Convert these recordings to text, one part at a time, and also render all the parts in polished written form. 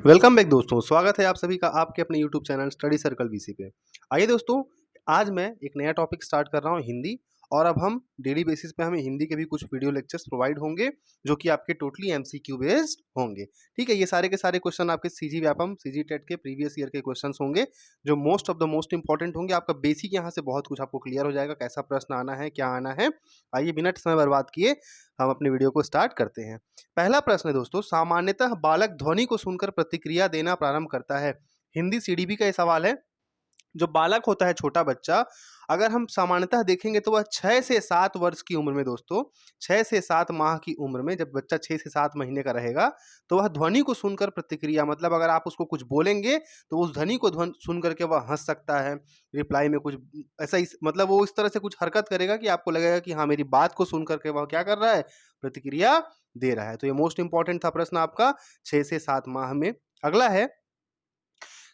Welcome back दोस्तों, स्वागत है आप सभी का आपके अपने YouTube channel study circle VC पे। आइए दोस्तों, आज मैं एक नया टॉपिक स्टार्ट कर रहा हूँ हिंदी। और अब हम डेली बेसिस पे हमें हिंदी के भी कुछ वीडियो लेक्चर्स प्रोवाइड होंगे जो कि आपके टोटली एमसीक्यू बेस्ड होंगे। ठीक है, ये सारे के सारे क्वेश्चन आपके सीजी व्यापम सीजी टेट के प्रीवियस ईयर के क्वेश्चंस होंगे जो most of the most important होंगे। आपका बेसिक यहाँ से बहुत कुछ आपको क्लियर हो जाएगा, कैसा प्रश्न आना है, क्या आना है। आइए बिना समय बर्बाद किए हम अपने वीडियो को स्टार्ट करते हैं। पहला प्रश्न है दोस्तों, सामान्यतः बालक ध्वनि को सुनकर प्रतिक्रिया देना प्रारंभ करता है। हिंदी सीडीबी का ये सवाल है। जो बालक होता है, छोटा बच्चा, अगर हम सामान्यतः देखेंगे तो वह 6 से 7 वर्ष की उम्र में दोस्तों, 6 से 7 माह की उम्र में जब बच्चा 6 से 7 महीने का रहेगा तो वह ध्वनि को सुनकर प्रतिक्रिया, मतलब अगर आप उसको कुछ बोलेंगे तो उस ध्वनि को सुन करके वह हंस सकता है। रिप्लाई में कुछ ऐसा ही, मतलब वो इस तरह से कुछ हरकत करेगा कि आपको लगेगा कि हाँ, मेरी बात को सुन करके वह क्या कर रहा है, प्रतिक्रिया दे रहा है। तो ये मोस्ट इंपॉर्टेंट था प्रश्न आपका 6 से 7 माह में। अगला है,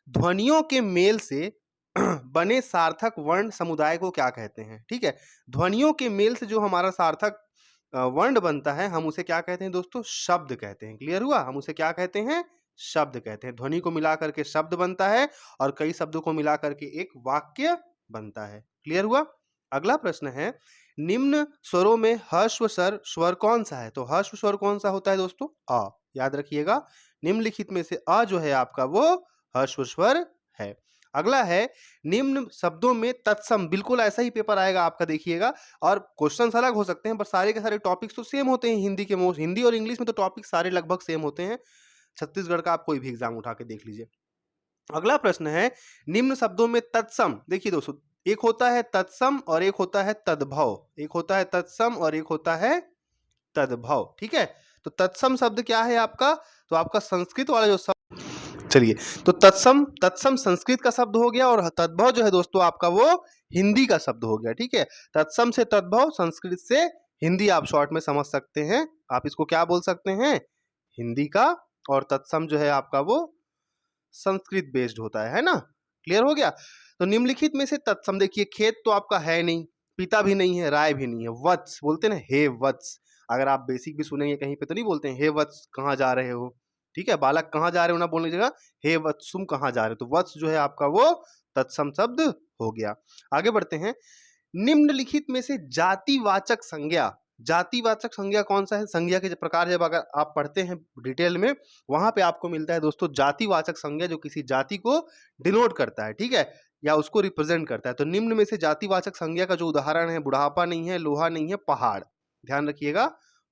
ध्वनियों के मेल से बने सार्थक वर्ण समुदाय को क्या कहते हैं। ठीक है, ध्वनियों के मेल से जो हमारा सार्थक वर्ण बनता है, हम उसे क्या कहते हैं दोस्तों, शब्द कहते हैं। क्लियर हुआ, हम उसे क्या कहते हैं, शब्द कहते हैं। ध्वनि को मिला करके शब्द बनता है और कई शब्दों को मिला करके एक वाक्य बनता है। क्लियर हुआ। अगला प्रश्न है, निम्न स्वरों में ह्रस्व स्वर कौन सा है। तो ह्रस्व स्वर कौन सा होता है दोस्तों, अ। याद रखिएगा, निम्नलिखित में से अ जो है आपका वो ह्रस्व स्वर है। अगला है, निम्न शब्दों में तत्सम, बिल्कुल ऐसा ही पेपर आएगा आपका, देखिएगा। और क्वेश्चंस अलग हो सकते हैं पर सारे के सारे टॉपिक्स तो सेम होते हैं। हिंदी के मोस्ट, हिंदी और इंग्लिश में तो टॉपिक सारे लगभग सेम होते हैं। छत्तीसगढ़ का आप कोई भी एग्जाम उठा के देख लीजिए। अगला प्रश्न है, निम्न शब्दों में तत्सम, देखिए दोस्तों, एक होता है तत्सम और एक होता है तद्भव। एक होता है तत्सम और एक होता है तद्भव। ठीक है, तो तत्सम शब्द क्या है आपका, तो आपका संस्कृत वाला जो शब्द, चलिए, तो तत्सम तत्सम संस्कृत का शब्द हो गया और तद्भव जो है दोस्तों आपका वो हिंदी का शब्द हो गया। ठीक है, तत्सम से तद्भव, संस्कृत से हिंदी, आप शॉर्ट में समझ सकते हैं। आप इसको क्या बोल सकते हैं, हिंदी का। और तत्सम जो है आपका वो संस्कृत बेस्ड होता है ना। क्लियर हो गया। तो निम्नलिखित में से तत्सम, देखिए, खेत तो आपका है नहीं, पिता भी नहीं है, राय भी नहीं है, वत्स बोलते हैं ना, हे वत्स। अगर आप बेसिक भी सुनेंगे कहीं पे तो नहीं बोलते हैं हे वत्स कहाँ जा रहे हो। ठीक है, बालक कहाँ जा रहे हो ना बोलने की जगह हे वत्स तुम कहाँ जा रहे हो। तो वत्स जो है आपका वो तत्सम शब्द हो गया। आगे बढ़ते हैं, निम्नलिखित में से जातिवाचक संज्ञा, जातिवाचक संज्ञा कौन सा है। संज्ञा के प्रकार जब अगर आप पढ़ते हैं डिटेल में, वहां पे आपको मिलता है दोस्तों जातिवाचक संज्ञा जो किसी जाति को डिनोट करता है। ठीक है, या उसको रिप्रेजेंट करता है। तो निम्न में से जातिवाचक संज्ञा का जो उदाहरण है, बुढ़ापा नहीं है, लोहा नहीं है, पहाड़। ध्यान रखिएगा,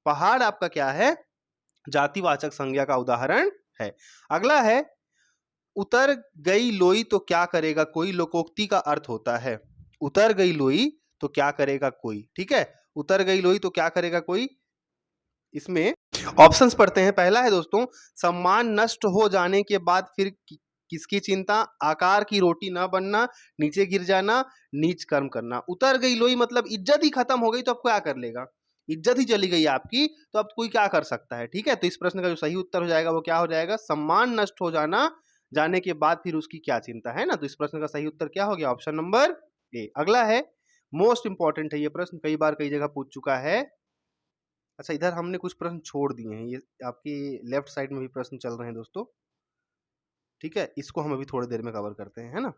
पहाड़ आपका क्या है, जातिवाचक संज्ञा का उदाहरण है। अगला है, उतर गई लोई तो क्या करेगा कोई, लोकोक्ति का अर्थ होता है। उतर गई लोई तो क्या करेगा कोई। ठीक है, उतर गई लोई तो क्या करेगा कोई। इसमें ऑप्शंस पढ़ते हैं। पहला है दोस्तों, सम्मान नष्ट हो जाने के बाद फिर किसकी चिंता, आकार की रोटी ना बनना, नीचे गिर जाना, नीच कर्म करना। उतर गई लोई मतलब इज्जत ही खत्म हो गई तो अब क्या कर लेगा, इज्जत ही चली गई आपकी, तो अब कोई क्या कर सकता है। ठीक है, तो इस प्रश्न का जो सही उत्तर हो जाएगा वो क्या हो जाएगा, सम्मान नष्ट हो जाना जाने के बाद फिर उसकी क्या चिंता है ना। तो इस प्रश्न का सही उत्तर क्या हो गया, ऑप्शन नंबर ए। अगला है, मोस्ट इंपॉर्टेंट है ये प्रश्न, कई बार कई जगह पूछ चुका है। अच्छा, इधर हमने कुछ प्रश्न छोड़ दिए हैं, ये आपकी लेफ्ट साइड में भी प्रश्न चल रहे हैं दोस्तों। ठीक है, इसको हम अभी थोड़ी देर में कवर करते हैं, है ना।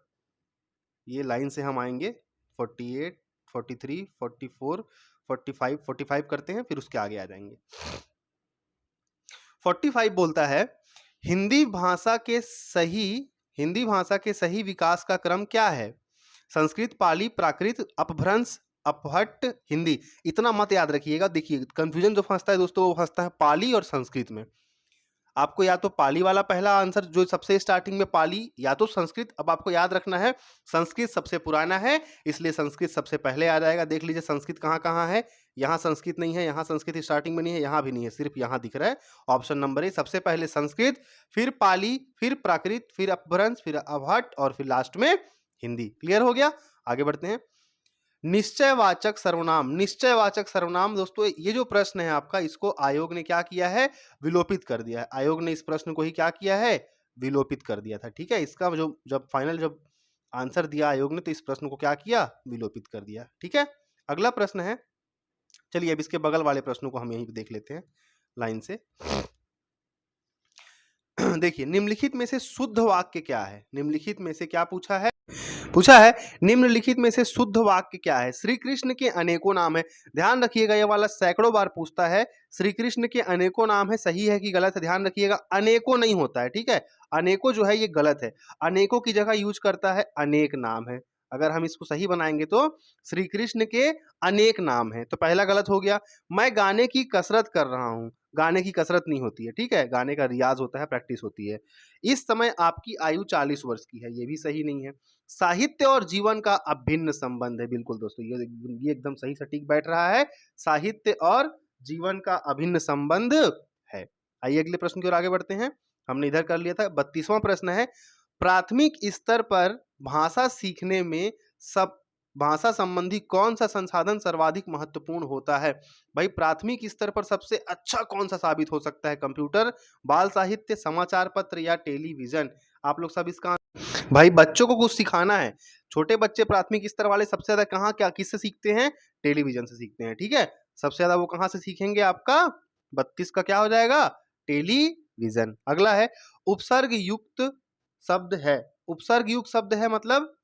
ये लाइन से हम आएंगे 48, 43, 44, 45, 45 करते हैं, फिर उसके आगे आ जाएंगे। 45 बोलता है, हिंदी भाषा के सही विकास का क्रम क्या है। संस्कृत, पाली, प्राकृत, अपभ्रंश, अपभट्ट, हिंदी। इतना मत याद रखिएगा, देखिए कंफ्यूजन जो फंसता है दोस्तों वो फंसता है पाली और संस्कृत में। आपको या तो पाली वाला पहला आंसर जो सबसे स्टार्टिंग में पाली, या तो संस्कृत। अब आपको याद रखना है संस्कृत सबसे पुराना है, इसलिए संस्कृत सबसे पहले आ जाएगा। देख लीजिए संस्कृत कहाँ कहाँ है, यहाँ संस्कृत नहीं है, यहाँ संस्कृत स्टार्टिंग में नहीं है, यहाँ भी नहीं है, सिर्फ यहाँ दिख रहा है। ऑप्शन नंबर ए, सबसे पहले संस्कृत, फिर पाली, फिर प्राकृत, फिर अपभ्रंश, फिर अभट्ट और फिर लास्ट में हिंदी। क्लियर हो गया। आगे बढ़ते हैं, निश्चयवाचक सर्वनाम। निश्चयवाचक सर्वनाम दोस्तों, ये जो प्रश्न है आपका, इसको आयोग ने क्या किया है, विलोपित कर दिया है। आयोग ने इस प्रश्न को ही क्या किया है, विलोपित कर दिया था। ठीक है, इसका जो जब फाइनल जब आंसर दिया आयोग ने तो इस प्रश्न को क्या किया, विलोपित कर दिया। ठीक है, अगला प्रश्न है, चलिए अब इसके बगल वाले प्रश्नों को हम यहीं पे देख लेते हैं लाइन से। देखिए निम्नलिखित में से शुद्ध वाक्य क्या है? निम्नलिखित में से क्या पूछा है? पूछा है निम्नलिखित में से शुद्ध वाक्य क्या है? श्री कृष्ण के अनेकों नाम है। ध्यान रखिएगा ये वाला सैकड़ों बार पूछता है। श्री कृष्ण के अनेकों नाम है, सही है कि गलत है? ध्यान रखिएगा, अनेकों नहीं होता है, ठीक है? अनेकों जो है ये गलत है। अनेकों की जगह यूज करता है अनेक नाम है। अगर हम इसको सही बनाएंगे तो श्री कृष्ण के अनेक नाम है, तो पहला गलत हो गया। मैं गाने की कसरत कर रहा हूं। गाने की कसरत नहीं होती है, ठीक है? गाने का रियाज होता है, प्रैक्टिस होती है। इस समय आपकी आयु 40 वर्ष की है, ये भी सही नहीं है। साहित्य और जीवन का अभिन्न संबंध है। बिल्कुल दोस्तों, ये एकदम सही सटीक बैठ रहा है। साहित्य और जीवन का अभिन्न संबंध है। आइए अगले प्रश्न की ओर आगे बढ़ते हैं। हमने इधर कर लिया था। 32वां प्रश्न है, प्राथमिक स्तर पर भाषा सीखने में सब भाषा संबंधी कौन सा संसाधन सर्वाधिक महत्वपूर्ण होता है? भाई प्राथमिक स्तर पर सबसे अच्छा कौन सा साबित हो सकता है? कंप्यूटर, बाल साहित्य, समाचार पत्र या टेलीविजन? आप लोग सब इसका भाई बच्चों को कुछ सिखाना है। छोटे बच्चे प्राथमिक स्तर वाले सबसे ज्यादा कहाँ क्या किससे सीखते हैं? टेलीविजन से सीखते हैं, ठीक है? सबसे ज्यादा वो कहाँ से सीखेंगे? आपका 32 का क्या हो जाएगा? टेलीविजन। अगला है, उपसर्ग युक्त शब्द है। उपसर्ग युक्त शब्द है मतलब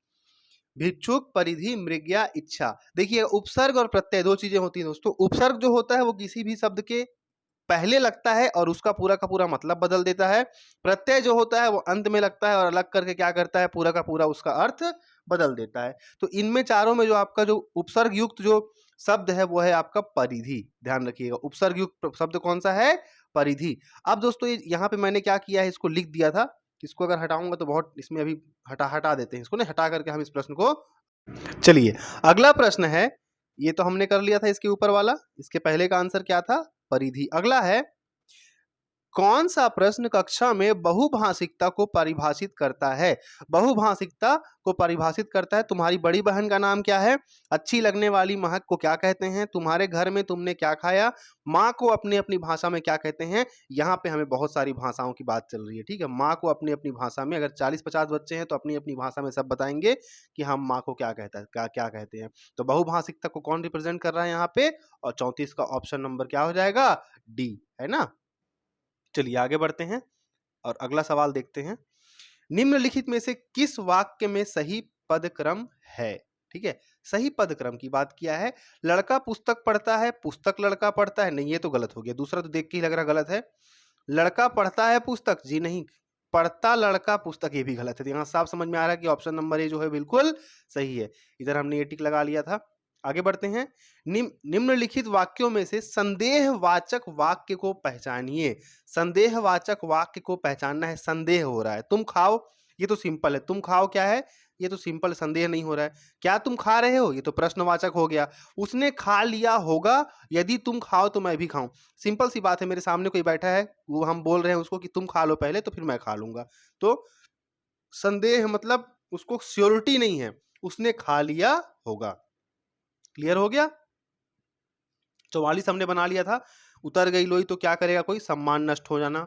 भिक्षुक, परिधि, मृग्या, इच्छा। देखिए उपसर्ग और प्रत्यय दो चीजें होती हैं दोस्तों। उपसर्ग जो होता है वो किसी भी शब्द के पहले लगता है और उसका पूरा का पूरा मतलब बदल देता है। प्रत्यय जो होता है वो अंत में लगता है और अलग करके क्या करता है? पूरा का पूरा उसका अर्थ बदल देता है। तो इनमें चारों में जो आपका जो उपसर्ग युक्त जो शब्द है वो है आपका परिधि। ध्यान रखिएगा, उपसर्ग युक्त शब्द कौन सा है? परिधि। अब दोस्तों यहाँ पे मैंने क्या किया है, इसको लिख दिया था। इसको अगर हटाऊंगा तो बहुत इसमें अभी हटा देते हैं इसको, नहीं हटा करके हम इस प्रश्न को। चलिए अगला प्रश्न है, ये तो हमने कर लिया था इसके ऊपर वाला। इसके पहले का आंसर क्या था? परिधि। अगला है, कौन सा प्रश्न कक्षा में बहुभाषिकता को परिभाषित करता है? बहुभाषिकता को परिभाषित करता है। तुम्हारी बड़ी बहन का नाम क्या है? अच्छी लगने वाली महक को क्या कहते हैं? तुम्हारे घर में तुमने क्या खाया? माँ को अपनी अपनी भाषा में क्या कहते हैं? यहाँ पे हमें बहुत सारी भाषाओं की बात चल रही है, ठीक है? माँ को अपनी अपनी भाषा में, अगर 40-50 बच्चे हैं तो अपनी अपनी भाषा में सब बताएंगे कि हम माँ को क्या कहता है, क्या क्या कहते हैं। तो बहुभाषिकता को कौन रिप्रेजेंट कर रहा है यहाँ पे? और 34 का ऑप्शन नंबर क्या हो जाएगा? डी, है ना? चलिए आगे बढ़ते हैं और अगला सवाल देखते हैं। निम्नलिखित में से किस वाक्य में सही पदक्रम है? ठीक है, सही पदक्रम की बात किया है। लड़का पुस्तक पढ़ता है, पुस्तक लड़का पढ़ता है, नहीं ये तो गलत हो गया। दूसरा तो देख के ही लग रहा गलत है। लड़का पढ़ता है पुस्तक, जी नहीं, पढ़ता लड़का पुस्तक, ये भी गलत है। यहाँ साफ समझ में आ रहा है कि ऑप्शन नंबर ए जो है बिल्कुल सही है। इधर हमने ये टिक लगा लिया था। आगे बढ़ते हैं। निम्नलिखित वाक्यों में से संदेहवाचक वाक्य को पहचानिए। संदेहवाचक वाक्य को पहचानना है। संदेह हो रहा है, तुम खाओ, ये तो सिंपल है। तुम खाओ क्या है? ये तो सिंपल, संदेह नहीं हो रहा है। क्या तुम खा रहे हो? ये तो प्रश्नवाचक हो गया। उसने खा लिया होगा, यदि तुम खाओ तो मैं भी खाऊं। सिंपल सी बात है, मेरे सामने कोई बैठा है, वो हम बोल रहे हैं उसको कि तुम खा लो पहले तो फिर मैं खा लूंगा। तो संदेह मतलब उसको श्योरिटी नहीं है, उसने खा लिया होगा। क्लियर हो गया? 44 हमने बना लिया था। उतर गई लोई तो क्या करेगा कोई? सम्मान नष्ट हो जाना।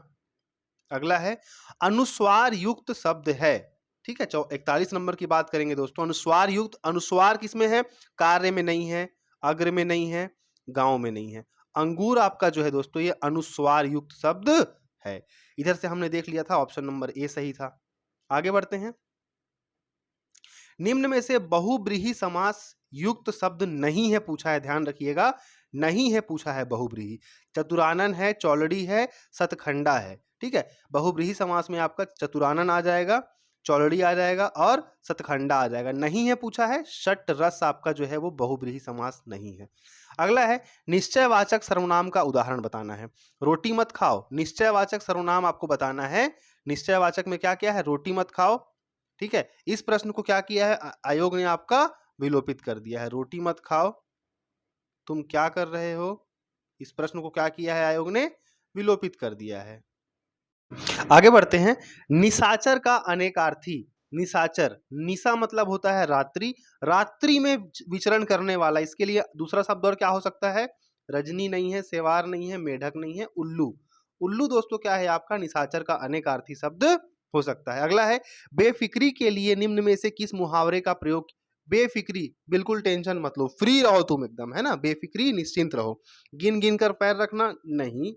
अगला है, अनुस्वार युक्त शब्द है। ठीक है, 41 नंबर की बात करेंगे दोस्तों। अनुस्वार युक्त, अनुस्वार किसमें है? कार्य में नहीं है, अग्र में नहीं है, गांव में नहीं है। अंगूर आपका जो है दोस्तों ये अनुस्वार युक्त शब्द है। इधर से हमने देख लिया था, ऑप्शन नंबर ए सही था। आगे बढ़ते हैं। निम्न में से बहुब्रीहि समास युक्त शब्द नहीं है पूछा है, ध्यान रखिएगा, नहीं है पूछा है बहुब्रीहि। चतुरानन है, चौलड़ी है, सतखंडा है। ठीक है, बहुब्रीहि समास में आपका चतुरानन आ जाएगा, चौलड़ी आ जाएगा और सतखंडा आ जाएगा। नहीं है पूछा है, षट रस आपका जो है वो बहुब्रीहि समास नहीं है। अगला है, निश्चयवाचक सर्वनाम का उदाहरण बताना है। रोटी मत खाओ, निश्चयवाचक सर्वनाम आपको बताना है। निश्चयवाचक में क्या क्या है? रोटी मत खाओ। ठीक है, इस प्रश्न को क्या किया है आयोग ने? आपका विलोपित कर दिया है। रोटी मत खाओ, तुम क्या कर रहे हो? इस प्रश्न को क्या किया है आयोग ने? विलोपित कर दिया है। आगे बढ़ते हैं। निशाचर का अनेकार्थी। निशाचर, निशा मतलब होता है रात्रि, रात्रि में विचरण करने वाला। इसके लिए दूसरा शब्द और क्या हो सकता है? रजनी नहीं है, सेवार नहीं है, मेढक नहीं है, उल्लू। उल्लू दोस्तों क्या है आपका? निशाचर का अनेकार्थी शब्द हो सकता है। अगला है, बेफिक्री के लिए निम्न में से किस मुहावरे का प्रयोग? बेफिक्री, बिल्कुल टेंशन मत लो, फ्री रहो तुम एकदम, है ना? बेफिक्री, निश्चिंत रहो। गिन गिन कर पैर रखना, नहीं।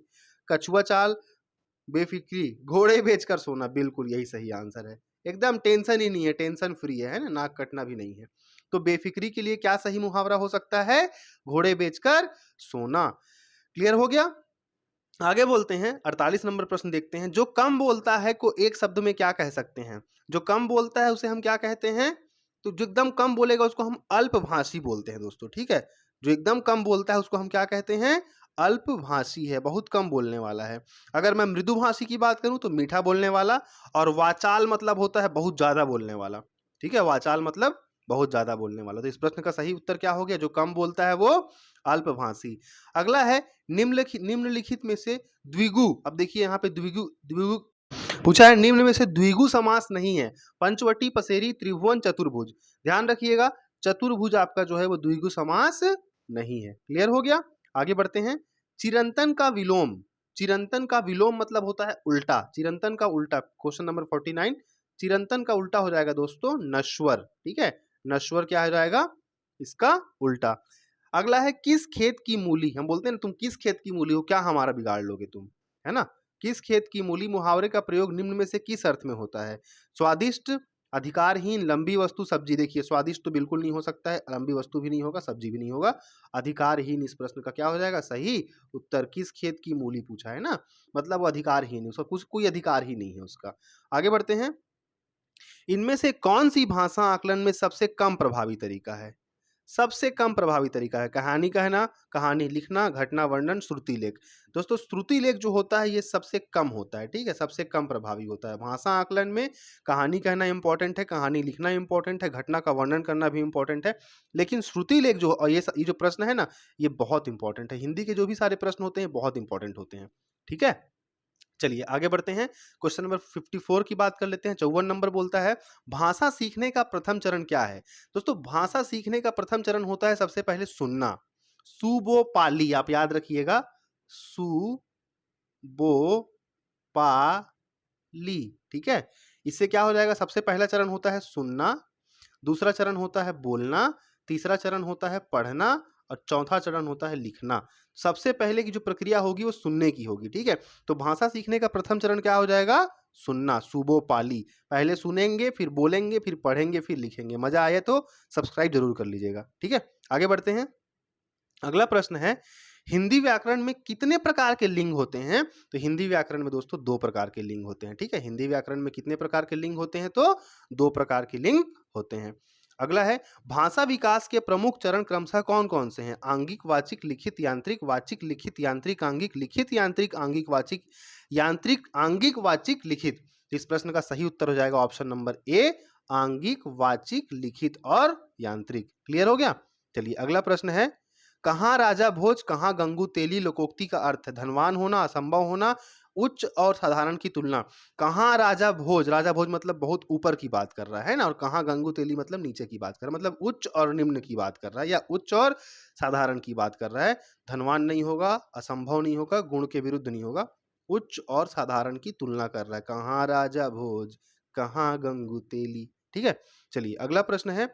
कछुआ चाल, बेफिक्री, घोड़े बेचकर सोना, बिल्कुल यही सही आंसर है। एकदम टेंशन ही नहीं है, टेंशन फ्री है ना, नाक कटना भी नहीं है। तो बेफिक्री के लिए क्या सही मुहावरा हो सकता है? घोड़े बेचकर सोना। क्लियर हो गया? आगे बोलते हैं, 48 नंबर प्रश्न देखते हैं। जो कम बोलता है को एक शब्द में क्या कह सकते हैं? जो कम बोलता है उसे हम क्या कहते हैं? तो जो एकदम कम बोलेगा उसको हम अल्पभाषी बोलते हैं दोस्तों, ठीक है? जो एकदम कम बोलता है उसको हम क्या कहते हैं? अल्पभाषी है, बहुत कम बोलने वाला है। अगर मैं मृदुभाषी की बात करूं तो मीठा बोलने वाला, और वाचाल मतलब होता है बहुत ज्यादा बोलने वाला, ठीक है? वाचाल मतलब बहुत ज्यादा बोलने वाला। तो इस प्रश्न का सही उत्तर क्या हो गया? जो कम बोलता है वो अल्पभाषी। अगला है निम्नलिखित में से द्विगु। अब देखिए यहाँ पे द्विगु द्विगु पूछा है, निम्न में से द्विगु समास नहीं है। पंचवटी, पसेरी, त्रिभुवन, चतुर्भुज। ध्यान रखिएगा, चतुर्भुज आपका जो है वो द्विगु समास नहीं है। क्लियर हो गया? आगे बढ़ते हैं। चिरंतन का विलोम। चिरंतन का विलोम मतलब होता है उल्टा। चिरंतन का उल्टा, क्वेश्चन नंबर 49, चिरंतन का उल्टा हो जाएगा दोस्तों नश्वर, ठीक है? नश्वर क्या हो जाएगा? इसका उल्टा। अगला है किस खेत की मूली। हम बोलते हैं ना, तुम किस खेत की मूली हो, क्या हमारा बिगाड़ लोगे तुम, है ना? किस खेत की मूली मुहावरे का प्रयोग निम्न में से किस अर्थ में होता है? स्वादिष्ट, अधिकारहीन, लंबी वस्तु, सब्जी। देखिए स्वादिष्ट तो बिल्कुल नहीं हो सकता है, लंबी वस्तु भी नहीं होगा, सब्जी भी नहीं होगा। अधिकारहीन इस प्रश्न का क्या हो जाएगा सही उत्तर? किस खेत की मूली पूछा है ना, मतलब वो अधिकारहीन है, उसका कुछ कोई अधिकार ही नहीं है उसका। आगे बढ़ते हैं। इनमें से कौन सी भाषा आकलन में सबसे कम प्रभावी तरीका है? सबसे कम प्रभावी तरीका है कहानी कहना, कहानी लिखना, घटना वर्णन, श्रुति लेख। दोस्तों श्रुति लेख जो होता है ये सबसे कम होता है, ठीक है? सबसे कम प्रभावी होता है। भाषा आकलन में कहानी कहना इंपॉर्टेंट है, कहानी लिखना इंपॉर्टेंट है, घटना का वर्णन करना भी इंपॉर्टेंट है, लेकिन श्रुति लेख जो, और ये जो प्रश्न है ना, ये बहुत इंपॉर्टेंट है। हिंदी के जो भी सारे प्रश्न होते हैं बहुत इंपॉर्टेंट होते हैं, ठीक है? चलिए आगे बढ़ते हैं। क्वेश्चन नंबर 54 की बात कर लेते हैं। 54 नंबर बोलता है, भाषा सीखने का प्रथम चरण क्या है? दोस्तों भाषा सीखने का प्रथम चरण होता है सबसे पहले सुनना। सुबो पाली, आप याद रखिएगा, सु बो पा ली, ठीक है? इससे क्या हो जाएगा? सबसे पहला चरण होता है सुनना, दूसरा चरण होता है बोलना, तीसरा चरण होता है पढ़ना, और चौथा चरण होता है लिखना। सबसे पहले की जो प्रक्रिया होगी वो सुनने की होगी, ठीक है? तो भाषा सीखने का प्रथम चरण क्या हो जाएगा? सुनना, सुबो पाली। पहले सुनेंगे, फिर बोलेंगे, फिर पढ़ेंगे, फिर लिखेंगे। मजा आए तो सब्सक्राइब जरूर कर लीजिएगा, ठीक है? आगे बढ़ते हैं। अगला प्रश्न है, हिंदी व्याकरण में कितने प्रकार के लिंग होते हैं? तो हिंदी व्याकरण में दोस्तों 2 प्रकार के लिंग होते हैं, ठीक है? हिंदी व्याकरण में कितने प्रकार के लिंग होते हैं? तो 2 प्रकार के लिंग होते हैं। अगला है, भाषा विकास के प्रमुख चरण क्रमशः कौन-कौन से हैं? आंगिक, वाचिक, लिखित, यांत्रिक, वाचिक, लिखित, यांत्रिक, आंगिक, लिखित, यांत्रिक, आंगिक, वाचिक, यांत्रिक, आंगिक, वाचिक, लिखित। इस प्रश्न का सही उत्तर हो जाएगा ऑप्शन नंबर ए, आंगिक, वाचिक, लिखित और यांत्रिक। क्लियर हो गया? चलिए अगला प्रश्न है, कहाँ राजा भोज, कहाँ गंगू तेली लोकोक्ति का अर्थ है? धनवान होना, असंभव होना, उच्च और साधारण की तुलना। कहाँ राजा भोज, राजा भोज मतलब बहुत ऊपर की बात कर रहा है ना, और कहाँ गंगू तेली मतलब नीचे की बात कर रहा है, मतलब उच्च और निम्न की बात कर रहा है, या उच्च और साधारण की बात कर रहा है। धनवान नहीं होगा, असंभव नहीं होगा, गुण के विरुद्ध नहीं होगा, उच्च और साधारण की तुलना कर रहा है। कहाँ राजा भोज, कहाँ गंगू तेली, ठीक है? चलिए अगला प्रश्न है,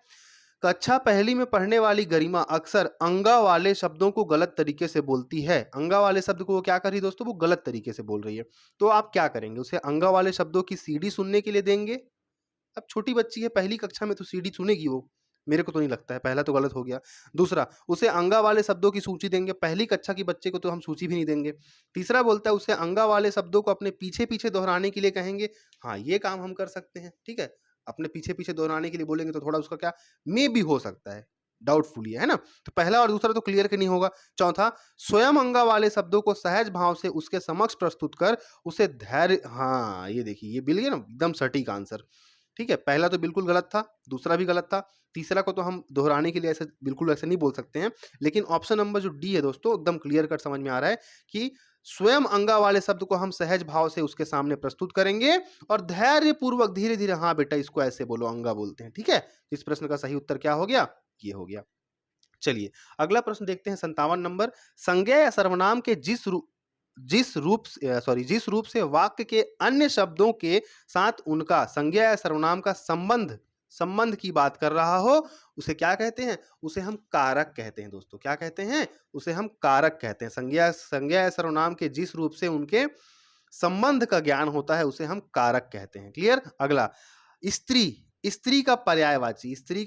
कक्षा पहली में पढ़ने वाली गरिमा अक्सर अंगा वाले शब्दों को गलत तरीके से बोलती है। अंगा वाले शब्द को वो क्या कर रही है दोस्तों? वो गलत तरीके से बोल रही है। तो आप क्या करेंगे? उसे अंगा वाले शब्दों की सीडी सुनने के लिए देंगे। अब छोटी बच्ची है, पहली कक्षा में, तो सीडी सुनेगी वो? मेरे को तो नहीं लगता है, पहला तो गलत हो गया। दूसरा, उसे अंगा वाले शब्दों की सूची देंगे। पहली कक्षा की बच्चे को तो हम सूची भी नहीं देंगे। तीसरा बोलता है, उसे अंगा वाले शब्दों को अपने पीछे पीछे दोहराने के लिए कहेंगे। हाँ, ये काम हम कर सकते हैं, ठीक है? अपने पीछे पीछे दोहराने के लिए बोलेंगे तो थोड़ा उसका क्या मे भी हो सकता है, डाउटफुल है ना? तो पहला और दूसरा तो क्लियर के नहीं होगा। चौथा, स्वयं अंगा वाले शब्दों को सहज भाव से उसके समक्ष प्रस्तुत कर उसे धैर्य, हाँ ये देखिए, ये बिल गया ना, एकदम सटीक आंसर, ठीक है? पहला तो बिल्कुल गलत था, दूसरा भी गलत था, तीसरा को तो हम दोहराने के लिए ऐसे बिल्कुल ऐसे नहीं बोल सकते हैं, लेकिन ऑप्शन नंबर जो डी है दोस्तों, एकदम क्लियर कट समझ में आ रहा है कि स्वयं अंगा वाले शब्द को हम सहज भाव से उसके सामने प्रस्तुत करेंगे और धैर्य पूर्वक धीरे धीरे, हाँ बेटा इसको ऐसे बोलो, अंगा बोलते हैं, ठीक है? इस प्रश्न का सही उत्तर क्या हो गया? ये हो गया। चलिए अगला प्रश्न देखते हैं, 57 नंबर, संज्ञा या सर्वनाम के जिस रूप से वाक्य के अन्य शब्दों के साथ उनका संज्ञा या सर्वनाम का संबंध की बात कर रहा हो, उसे क्या कहते हैं? उसे हम कारक कहते हैं दोस्तों। क्या कहते हैं? उसे हम कारक कहते हैं। संज्ञा या सर्वनाम के जिस रूप से उनके संबंध का ज्ञान होता है उसे हम कारक कहते हैं। क्लियर? अगला, स्त्री, स्त्री का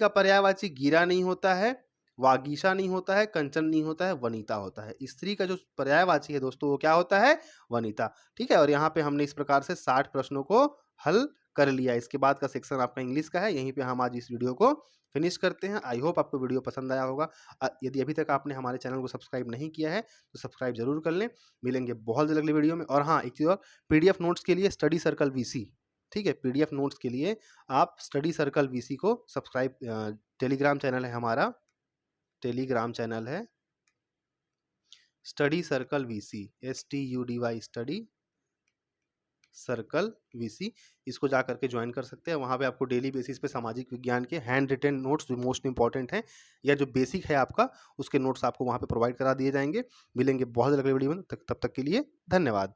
पर्यायवाची गिरा नहीं होता है, वागीशा नहीं होता है, कंचन नहीं होता है, वनिता होता है। स्त्री का जो पर्यायवाची है दोस्तों वो क्या होता है? वनिता। ठीक है, और यहाँ पे हमने इस प्रकार से 60 प्रश्नों को हल कर लिया। इसके बाद का सेक्शन आपका इंग्लिश का है। यहीं पे हम आज इस वीडियो को फिनिश करते हैं। आई होप आपको वीडियो पसंद आया होगा। यदि अभी तक आपने हमारे चैनल को सब्सक्राइब नहीं किया है तो सब्सक्राइब जरूर कर लें। मिलेंगे बहुत जल्द अगली वीडियो में। और हाँ, एक चीज़ और, पीडीएफ नोट्स के लिए स्टडी सर्कल वीसी, ठीक है, पीडीएफ नोट्स के लिए आप स्टडी सर्कल वीसी को सब्सक्राइब, टेलीग्राम चैनल है हमारा, टेलीग्राम चैनल है study circle VC, STUDY study circle VC. इसको जा करके ज्वाइन कर सकते हैं। वहाँ पे आपको डेली बेसिस पे सामाजिक विज्ञान के हैंड रिटेन नोट्स जो मोस्ट इंपॉर्टेंट हैं या जो बेसिक है आपका, उसके नोट्स आपको वहाँ पे प्रोवाइड करा दिए जाएंगे। मिलेंगे बहुत जल्द अगली वीडियो में, तब तक के लिए धन्यवाद।